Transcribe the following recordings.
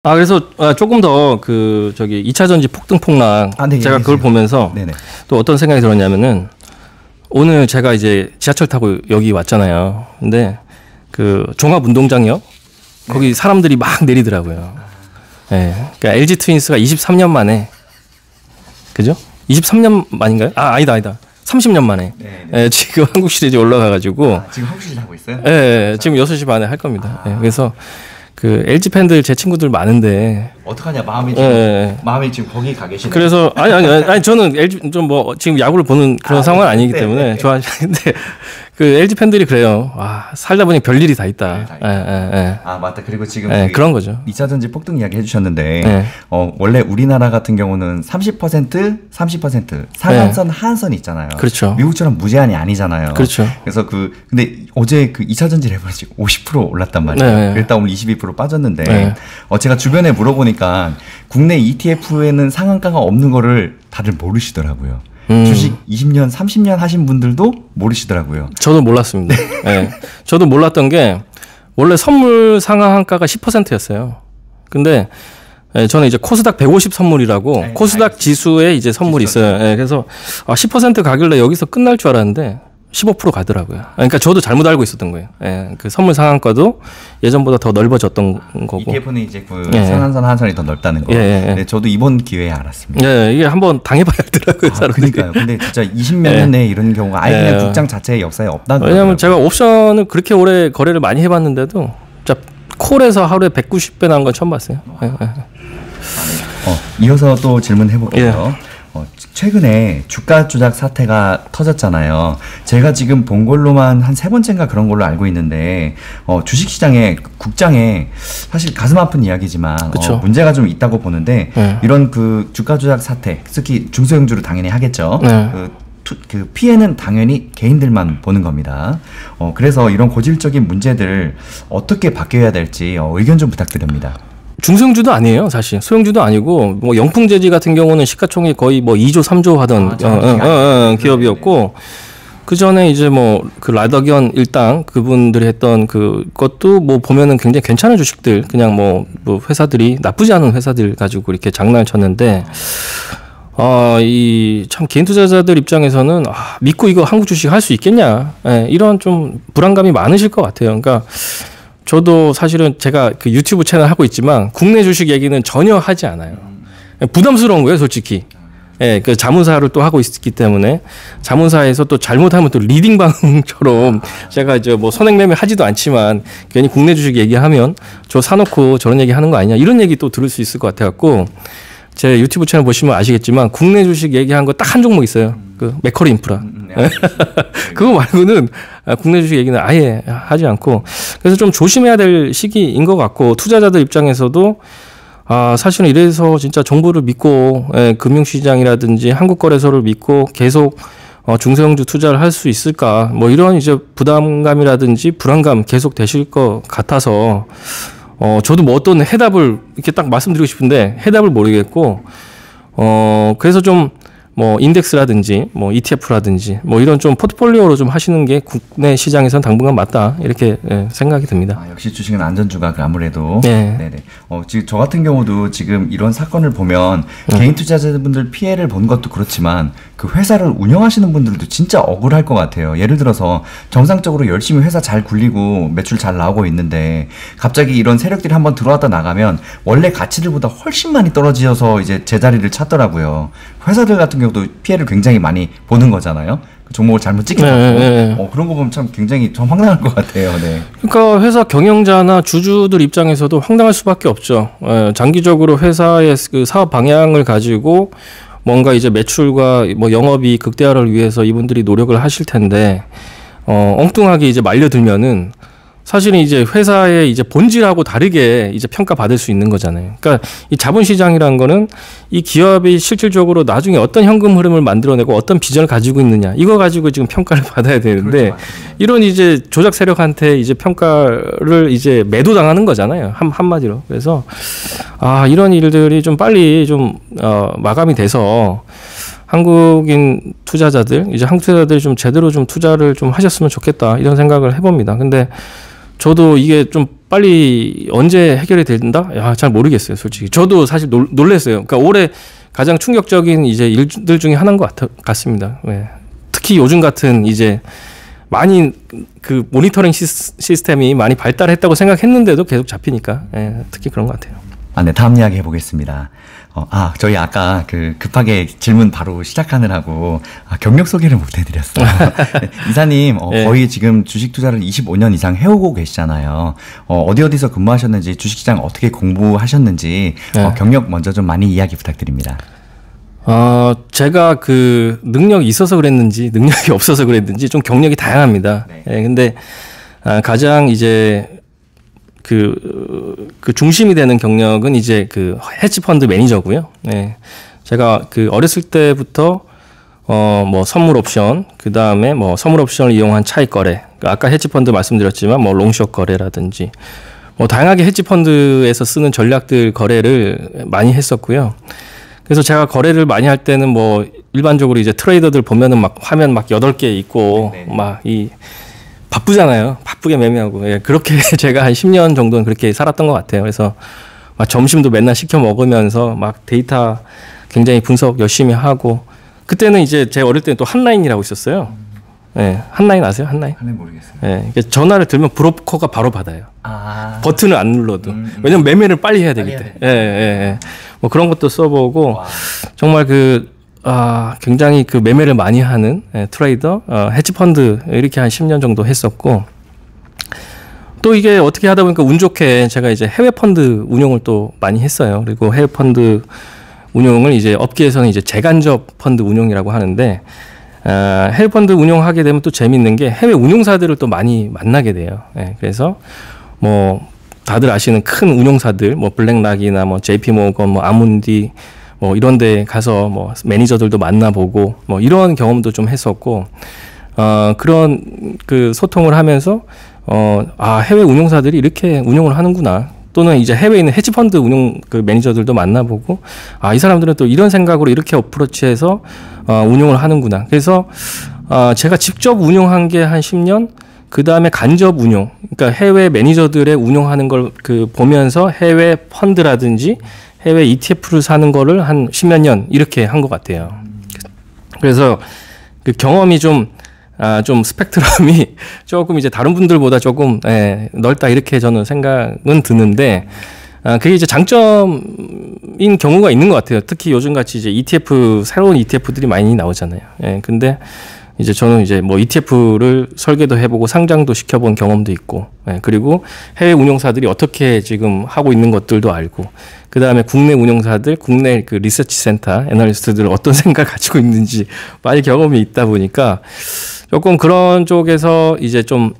그래서 조금 더 그 저기 2차 전지 폭등 폭락 네, 제가 그걸 보면서 네네. 또 어떤 생각이 들었냐면은 오늘 제가 이제 지하철 타고 여기 왔잖아요. 근데 그 종합운동장역 거기 사람들이 막 내리더라고요. 네. 그러니까 LG 트윈스가 23년 만에 그죠? 23년 만인가요? 아니다. 30년 만에 지금 한국 시리즈 올라가가지고 지금 한국 시리즈 하고 있어요? 네, 지금 6시 반에 할 겁니다. 그래서 그 LG 팬들 제 친구들 많은데 어떡하냐 마음이 지금 거기 가 계시네. 그래서 아니 저는 LG 좀 뭐 지금 야구를 보는 그런 상황은 아니기 때문에 좋아하는데 그 LG 팬들이 그래요. 살다 보니 별일이 다 있다. 맞다. 그리고 지금 그런 거죠. 2차 전지 폭등 이야기 해주셨는데 원래 우리나라 같은 경우는 30% 상한선 하한선이 있잖아요. 그렇죠. 미국처럼 무제한이 아니잖아요. 그렇죠. 그래서 근데 어제 그 2차 전지 레버리지 50% 올랐단 말이에요. 일단 오늘 22% 빠졌는데 제가 주변에 물어보니까 국내 ETF에는 상한가가 없는 거를 다들 모르시더라고요. 주식 20년, 30년 하신 분들도 모르시더라고요. 저도 몰랐습니다. 저도 몰랐던 게 원래 선물 상한가가 10%였어요. 근데 저는 이제 코스닥 150 선물이라고 코스닥 지수에 이제 선물이 있어요. 그래서 10% 가길래 여기서 끝날 줄 알았는데 15% 가더라고요. 그러니까 저도 잘못 알고 있었던 거예요. 그 선물 상한가도 예전보다 더 넓어졌던 거고. ETF는 이제 그 상한선 하한선이 더 넓다는 거. 네, 저도 이번 기회에 알았습니다. 이게 한번 당해봐야 하더라고요. 그러니까요. 근데 진짜 20몇 년 내에 이런 경우가 아예 그냥 국장 자체의 역사에 없다는 거예요. 왜냐하면 제가 옵션을 그렇게 오래 거래를 많이 해봤는데도 진짜 콜에서 하루에 190배 나온 건 처음 봤어요. 이어서 또 질문해 볼게요. 최근에 주가 조작 사태가 터졌잖아요. 제가 지금 본 걸로만 한 3번째인가 그런 걸로 알고 있는데 주식시장에 국장에 사실 가슴 아픈 이야기지만 문제가 좀 있다고 보는데 이런 그 주가 조작 사태 특히 중소형주로 당연히 하겠죠. 그 피해는 당연히 개인들만 보는 겁니다. 그래서 이런 고질적인 문제들 어떻게 바뀌어야 될지 의견 좀 부탁드립니다. 중소형주도 아니에요, 사실. 소형주도 아니고, 뭐, 영풍재지 같은 경우는 시가총액 거의 뭐 2조, 3조 하던, 기업이었고, 그 전에 이제 뭐, 그 라더견 일당 그분들이 했던 그것도 뭐 보면은 굉장히 괜찮은 주식들, 그냥 뭐 회사들이 나쁘지 않은 회사들 가지고 이렇게 장난을 쳤는데, 이 참 개인 투자자들 입장에서는 믿고 이거 한국 주식 할 수 있겠냐, 이런 좀 불안감이 많으실 것 같아요. 그러니까, 저도 사실은 제가 그 유튜브 채널 하고 있지만 국내 주식 얘기는 전혀 하지 않아요. 부담스러운 거예요, 솔직히. 그 자문사를 또 하고 있기 때문에 자문사에서 또 잘못하면 또 리딩 방송처럼 제가 이제 뭐 선행매매 하지도 않지만 괜히 국내 주식 얘기하면 저 사놓고 저런 얘기 하는 거 아니냐 이런 얘기 또 들을 수 있을 것 같아갖고 제 유튜브 채널 보시면 아시겠지만 국내 주식 얘기한 거 딱 한 종목 있어요. 그 맥커리 인프라. 그거 말고는 국내 주식 얘기는 아예 하지 않고 그래서 좀 조심해야 될 시기인 것 같고 투자자들 입장에서도 사실은 이래서 진짜 정부를 믿고 금융시장이라든지 한국거래소를 믿고 계속 중소형주 투자를 할 수 있을까 뭐 이런 이제 부담감이라든지 불안감 계속 되실 것 같아서 저도 뭐 어떤 해답을 이렇게 딱 말씀드리고 싶은데 해답을 모르겠고 그래서 좀 뭐 인덱스라든지 뭐 ETF라든지 뭐 이런 좀 포트폴리오로 좀 하시는 게 국내 시장에서는 당분간 맞다 이렇게 생각이 듭니다. 역시 주식은 안전주가 아무래도. 네네. 지금 저 같은 경우도 지금 이런 사건을 보면 개인 투자자분들 피해를 본 것도 그렇지만 그 회사를 운영하시는 분들도 진짜 억울할 것 같아요. 예를 들어서 정상적으로 열심히 회사 잘 굴리고 매출 잘 나오고 있는데 갑자기 이런 세력들이 한번 들어왔다 나가면 원래 가치들보다 훨씬 많이 떨어져서 이제 제자리를 찾더라고요. 회사들 같은 경우도 피해를 굉장히 많이 보는 거잖아요. 그 종목을 잘못 찍혀서 그런 거 보면 참 굉장히 좀 황당할 것 같아요. 네. 그러니까 회사 경영자나 주주들 입장에서도 황당할 수밖에 없죠. 장기적으로 회사의 그 사업 방향을 가지고 뭔가 이제 매출과 뭐 영업이 극대화를 위해서 이분들이 노력을 하실 텐데 엉뚱하게 이제 말려들면은 사실은 이제 회사의 이제 본질하고 다르게 이제 평가받을 수 있는 거잖아요. 그러니까 이 자본시장이라는 거는 이 기업이 실질적으로 나중에 어떤 현금 흐름을 만들어내고 어떤 비전을 가지고 있느냐 이거 가지고 지금 평가를 받아야 되는데 그렇죠. 이런 이제 조작 세력한테 이제 평가를 이제 매도당하는 거잖아요. 한마디로. 그래서 이런 일들이 좀 빨리 좀 마감이 돼서 한국인 투자자들 이제 한국 투자자들이 좀 제대로 좀 투자를 좀 하셨으면 좋겠다 이런 생각을 해봅니다. 근데 저도 이게 좀 빨리 언제 해결이 된다? 야, 잘 모르겠어요, 솔직히. 저도 사실 놀랬어요. 그러니까 올해 가장 충격적인 이제 일들 중에 하나인 것 같습니다. 네. 특히 요즘 같은 이제 많이 그 모니터링 시스템이 많이 발달했다고 생각했는데도 계속 잡히니까 특히 그런 것 같아요. 네, 다음 이야기 해보겠습니다. 저희 아까 급하게 질문 바로 시작하느라고 경력 소개를 못 해드렸어요. 네, 이사님, 거의 지금 주식 투자를 25년 이상 해오고 계시잖아요. 어디서 근무하셨는지, 주식시장 어떻게 공부하셨는지, 경력 먼저 좀 많이 이야기 부탁드립니다. 제가 능력이 있어서 그랬는지, 능력이 없어서 그랬는지 좀 경력이 다양합니다. 네. 근데, 가장 이제, 중심이 되는 경력은 이제 헤지펀드 매니저고요. 네. 제가 어렸을 때부터, 선물 옵션, 그 다음에 선물 옵션을 이용한 차익 거래, 아까 헤지펀드 말씀드렸지만 롱숏 거래라든지, 다양하게 헤지펀드에서 쓰는 전략들 거래를 많이 했었고요. 그래서 제가 거래를 많이 할 때는 일반적으로 이제 트레이더들 보면은 화면 8개 있고, 바쁘잖아요. 바쁘게 매매하고. 그렇게 제가 한 10년 정도는 그렇게 살았던 것 같아요. 그래서 점심도 맨날 시켜 먹으면서 데이터 굉장히 분석 열심히 하고, 그때는 이제 제가 어릴 때는 또 한라인이라고 있었어요. 네, 한라인 아세요? 한라인? 한라인 모르겠어요. 네, 전화를 들면 브로커가 바로 받아요. 버튼을 안 눌러도. 왜냐면 매매를 빨리 해야 되기 때문에. 그런 것도 써보고, 정말 굉장히 매매를 많이 하는 트레이더, 헤지펀드 이렇게 한 10년 정도 했었고, 또 이게 어떻게 하다 보니까 운 좋게 제가 이제 해외 펀드 운용을 또 많이 했어요. 그리고 해외 펀드 운용을 이제 업계에서는 이제 재간접 펀드 운용이라고 하는데, 해외 펀드 운용하게 되면 또 재밌는 게 해외 운용사들을 또 많이 만나게 돼요. 그래서 다들 아시는 큰 운용사들, 블랙락이나 JP 모건, 아문디, 이런 데 가서 매니저들도 만나보고, 이런 경험도 좀 했었고, 그런 소통을 하면서, 해외 운용사들이 이렇게 운용을 하는구나. 또는 이제 해외에 있는 헤지펀드 운용 매니저들도 만나보고, 이 사람들은 또 이런 생각으로 이렇게 어프로치해서, 운용을 하는구나. 그래서, 제가 직접 운용한 게 한 10년, 그 다음에 간접 운용, 그러니까 해외 매니저들의 운용하는 걸 보면서 해외 펀드라든지 해외 ETF를 사는 거를 한 10몇 년 이렇게 한 것 같아요. 그래서 경험이 좀 스펙트럼이 조금 이제 다른 분들보다 조금 넓다 이렇게 저는 생각은 드는데, 그게 이제 장점인 경우가 있는 것 같아요. 특히 요즘 같이 이제 ETF, 새로운 ETF들이 많이 나오잖아요. 근데 이제 저는 이제 ETF를 설계도 해보고 상장도 시켜본 경험도 있고, 그리고 해외 운용사들이 어떻게 지금 하고 있는 것들도 알고, 그 다음에 국내 운용사들, 국내 리서치 센터, 애널리스트들 어떤 생각 가지고 있는지 많이 경험이 있다 보니까 조금 그런 쪽에서 이제 좀,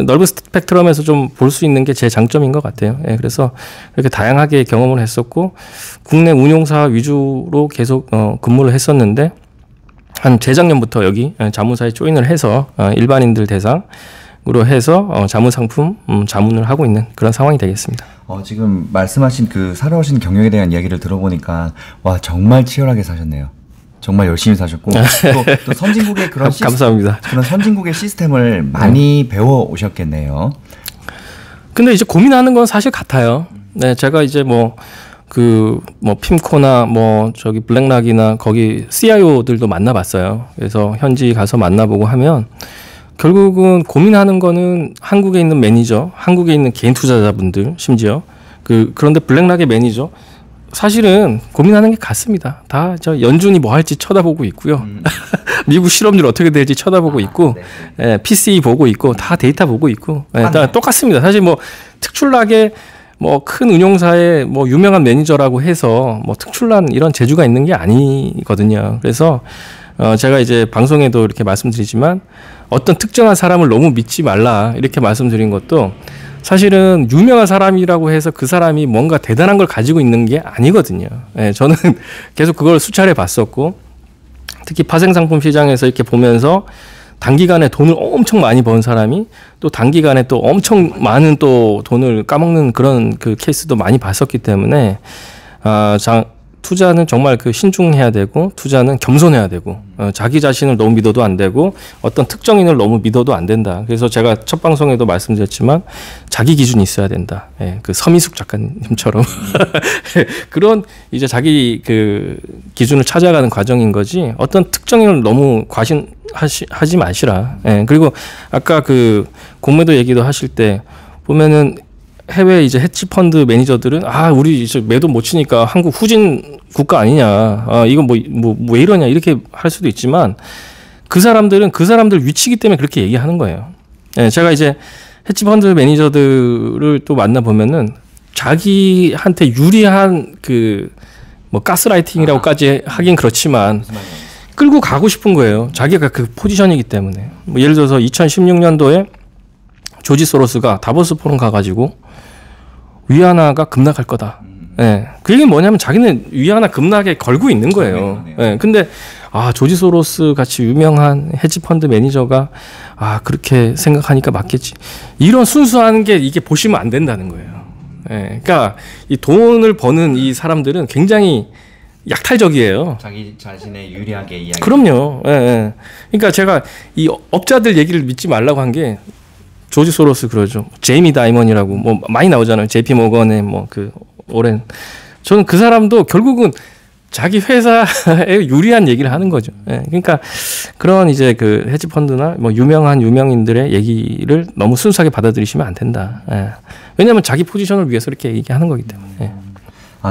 넓은 스펙트럼에서 좀 볼 수 있는 게 제 장점인 것 같아요. 그래서 이렇게 다양하게 경험을 했었고, 국내 운용사 위주로 계속 근무를 했었는데, 한 재작년부터 여기 자문사에 조인을 해서 일반인들 대상으로 해서 자문상품 자문을 하고 있는 그런 상황이 되겠습니다. 지금 말씀하신 살아오신 경력에 대한 이야기를 들어보니까 정말 치열하게 사셨네요. 정말 열심히 사셨고 또 선진국의 그런 감사합니다. 그런 선진국의 시스템을 많이 배워 오셨겠네요. 근데 이제 고민하는 건 사실 같아요. 네, 제가 이제 핌코나 블랙락이나 거기 CIO들도 만나봤어요. 그래서 현지 가서 만나보고 하면 결국은 고민하는 거는 한국에 있는 매니저, 한국에 있는 개인 투자자분들 심지어 그런데 블랙락의 매니저 사실은 고민하는 게 같습니다. 다 연준이 뭐 할지 쳐다보고 있고요. 미국 실업률 어떻게 될지 쳐다보고 있고, PCE 보고 있고, 다 데이터 보고 있고, 다 똑같습니다. 사실 특출나게 큰 운용사의 유명한 매니저라고 해서 특출난 이런 재주가 있는 게 아니거든요. 그래서 제가 이제 방송에도 이렇게 말씀드리지만 어떤 특정한 사람을 너무 믿지 말라 이렇게 말씀드린 것도 사실은 유명한 사람이라고 해서 그 사람이 뭔가 대단한 걸 가지고 있는 게 아니거든요. 저는 계속 그걸 수차례 봤었고, 특히 파생상품 시장에서 이렇게 보면서 단기간에 돈을 엄청 많이 번 사람이 또 단기간에 또 엄청 많은 또 돈을 까먹는 그런 케이스도 많이 봤었기 때문에 투자는 정말 그 신중해야 되고 투자는 겸손해야 되고 자기 자신을 너무 믿어도 안 되고 어떤 특정인을 너무 믿어도 안 된다. 그래서 제가 첫 방송에도 말씀드렸지만 자기 기준이 있어야 된다. 예, 그 서미숙 작가님처럼 그런 이제 자기 그 기준을 찾아가는 과정인 거지 어떤 특정인을 너무 과신하지 마시라. 예, 그리고 아까 그 공매도 얘기도 하실 때 보면은 해외 이제 헤지펀드 매니저들은 우리 이제 매도 못 치니까 한국 후진 국가 아니냐, 이건 왜 이러냐 이렇게 할 수도 있지만 그 사람들은 그 사람들 위치이기 때문에 그렇게 얘기하는 거예요. 예, 제가 이제 헤지펀드 매니저들을 또 만나 보면은 자기한테 유리한 그 뭐 가스라이팅이라고까지 하긴 그렇지만 끌고 가고 싶은 거예요. 자기가 그 포지션이기 때문에. 뭐 예를 들어서 2016년도에 조지 소로스가 다보스 포럼 가가지고 위안화가 급락할 거다. 예. 그 얘기는 뭐냐면 자기는 위안화 급락에 걸고 있는 거예요. 예. 근데 조지 소로스 같이 유명한 헤지펀드 매니저가 그렇게 생각하니까 맞겠지. 이런 순수한 게 이게 보시면 안 된다는 거예요. 예. 그러니까 이 돈을 버는 이 사람들은 굉장히 약탈적이에요. 자기 자신의 유리하게 이야기. 그럼요. 예, 예. 그러니까 제가 이 업자들 얘기를 믿지 말라고 한 게 조지 소로스 그러죠. 제이미 다이먼이라고 뭐 많이 나오잖아요. JP 모건의 뭐 그 오랜. 저는 그 사람도 결국은 자기 회사에 유리한 얘기를 하는 거죠. 예. 그러니까 그런 이제 그 헤지 펀드나 뭐 유명한 유명인들의 얘기를 너무 순수하게 받아들이시면 안 된다. 예. 왜냐하면 자기 포지션을 위해서 이렇게 얘기하는 거기 때문에. 예.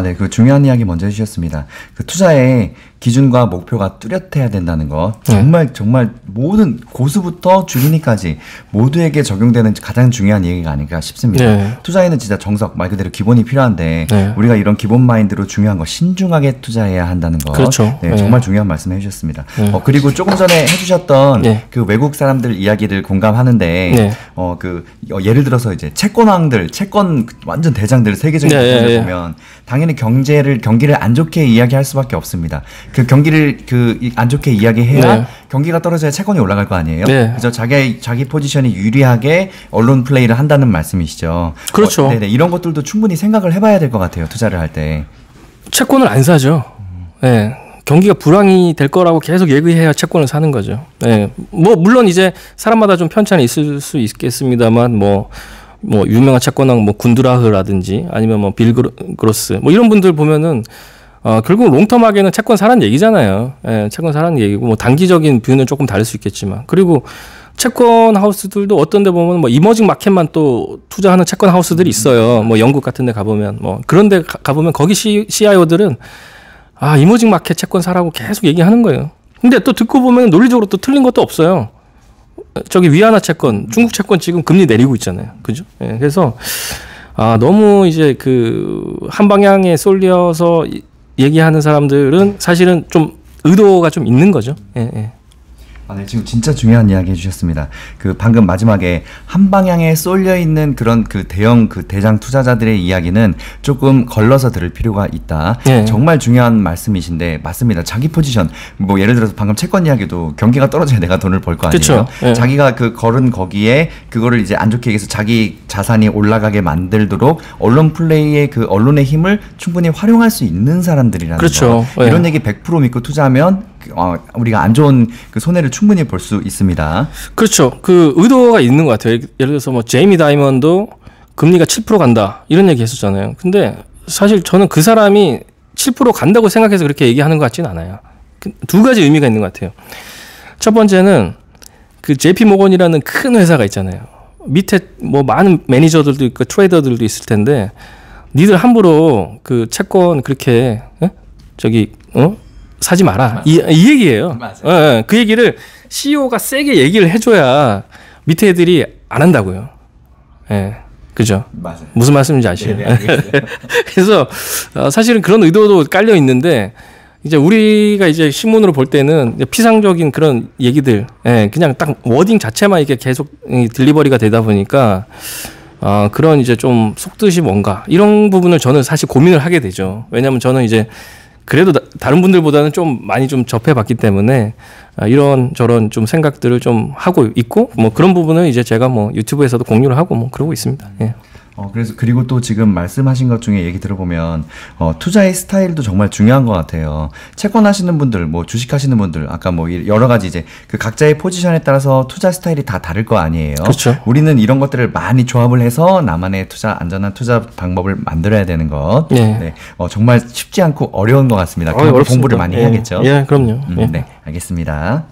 네, 그 중요한 이야기 먼저 해주셨습니다. 그 투자의 기준과 목표가 뚜렷해야 된다는 거 정말 모든 고수부터 주린이까지 모두에게 적용되는 가장 중요한 얘기가 아닐까 싶습니다. 네. 투자에는 진짜 정석 말 그대로 기본이 필요한데 우리가 이런 기본 마인드로 중요한 거 신중하게 투자해야 한다는 거 그렇죠. 정말 중요한 말씀 해주셨습니다. 그리고 조금 전에 해주셨던 그 외국 사람들 이야기를 공감하는데 예를 들어서 이제 채권왕들 채권 완전 대장들 세계적인 대장들 보면 당연히 경기를 안 좋게 이야기할 수밖에 없습니다. 그 경기를 안 좋게 이야기해야 경기가 떨어져야 채권이 올라갈 거 아니에요. 그래서 자기 포지션이 유리하게 언론 플레이를 한다는 말씀이시죠. 그렇죠. 네네, 이런 것들도 충분히 생각을 해봐야 될 것 같아요. 투자를 할 때. 채권을 안 사죠. 네. 경기가 불황이 될 거라고 계속 얘기해야 채권을 사는 거죠. 네. 뭐 물론 이제 사람마다 좀 편차는 있을 수 있겠습니다만 뭐 유명한 채권왕 뭐 군드라흐라든지 아니면 뭐 빌 그로스 뭐 이런 분들 보면은 결국 롱텀하게는 채권 사라는 얘기잖아요. 예, 채권 사라는 얘기고 뭐 단기적인 뷰는 조금 다를 수 있겠지만 그리고 채권 하우스들도 어떤 데 보면 뭐 이머징 마켓만 또 투자하는 채권 하우스들이 있어요. 뭐 영국 같은 데 가보면 뭐 그런 데 가보면 거기 CIO들은 이머징 마켓 채권 사라고 계속 얘기하는 거예요. 근데 또 듣고 보면 논리적으로 또 틀린 것도 없어요. 저기 위안화 채권, 중국 채권 지금 금리 내리고 있잖아요. 그죠? 예, 그래서 너무 이제 한 방향에 쏠려서 얘기하는 사람들은 사실은 좀 의도가 좀 있는 거죠. 예, 예. 네, 지금 진짜 중요한 이야기 해주셨습니다. 방금 마지막에 한 방향에 쏠려 있는 그런 대형 대장 투자자들의 이야기는 조금 걸러서 들을 필요가 있다. 정말 중요한 말씀이신데 맞습니다. 자기 포지션 뭐 예를 들어서 방금 채권 이야기도 경기가 떨어져야 내가 돈을 벌 거 아니에요. 그쵸. 자기가 걸은 거기에 그거를 이제 안 좋게 얘기해서 자기 자산이 올라가게 만들도록 언론 플레이의 언론의 힘을 충분히 활용할 수 있는 사람들이라는 그렇죠. 거. 이런 얘기 100% 믿고 투자하면 우리가 안 좋은 손해를 충분히 볼 수 있습니다. 그렇죠. 의도가 있는 것 같아요. 예를 들어서 뭐 제이미 다이먼도 금리가 7% 간다 이런 얘기 했었잖아요. 근데 사실 저는 그 사람이 7% 간다고 생각해서 그렇게 얘기하는 것 같지는 않아요. 두 가지 의미가 있는 것 같아요. 첫 번째는 JP 모건이라는 큰 회사가 있잖아요. 밑에 뭐 많은 매니저들도 있고 트레이더들도 있을 텐데 니들 함부로 채권 그렇게 사지 마라. 이 얘기예요. 그 얘기를 CEO가 세게 얘기를 해줘야 밑에 애들이 안 한다고요. 예. 그죠? 맞아요. 무슨 말씀인지 아시죠? 그래서 사실은 그런 의도도 깔려 있는데 이제 우리가 이제 신문으로 볼 때는 피상적인 그런 얘기들, 그냥 딱 워딩 자체만 이렇게 계속 딜리버리가 되다 보니까 그런 이제 좀 속뜻이 뭔가 이런 부분을 저는 사실 고민을 하게 되죠. 왜냐하면 저는 이제 그래도 다른 분들보다는 좀 많이 좀 접해봤기 때문에 이런 저런 좀 생각들을 좀 하고 있고 뭐 그런 부분은 이제 제가 뭐 유튜브에서도 공유를 하고 뭐 그러고 있습니다. 예. 그래서 그리고 또 지금 말씀하신 것 중에 얘기 들어보면 투자의 스타일도 정말 중요한 것 같아요. 채권 하시는 분들, 뭐 주식 하시는 분들, 아까 뭐 여러 가지 이제 그 각자의 포지션에 따라서 투자 스타일이 다 다를 거 아니에요. 그렇죠. 우리는 이런 것들을 많이 조합을 해서 나만의 안전한 투자 방법을 만들어야 되는 것. 네. 네. 정말 쉽지 않고 어려운 것 같습니다. 공부를 많이 해야겠죠. 예, 그럼요. 네, 알겠습니다.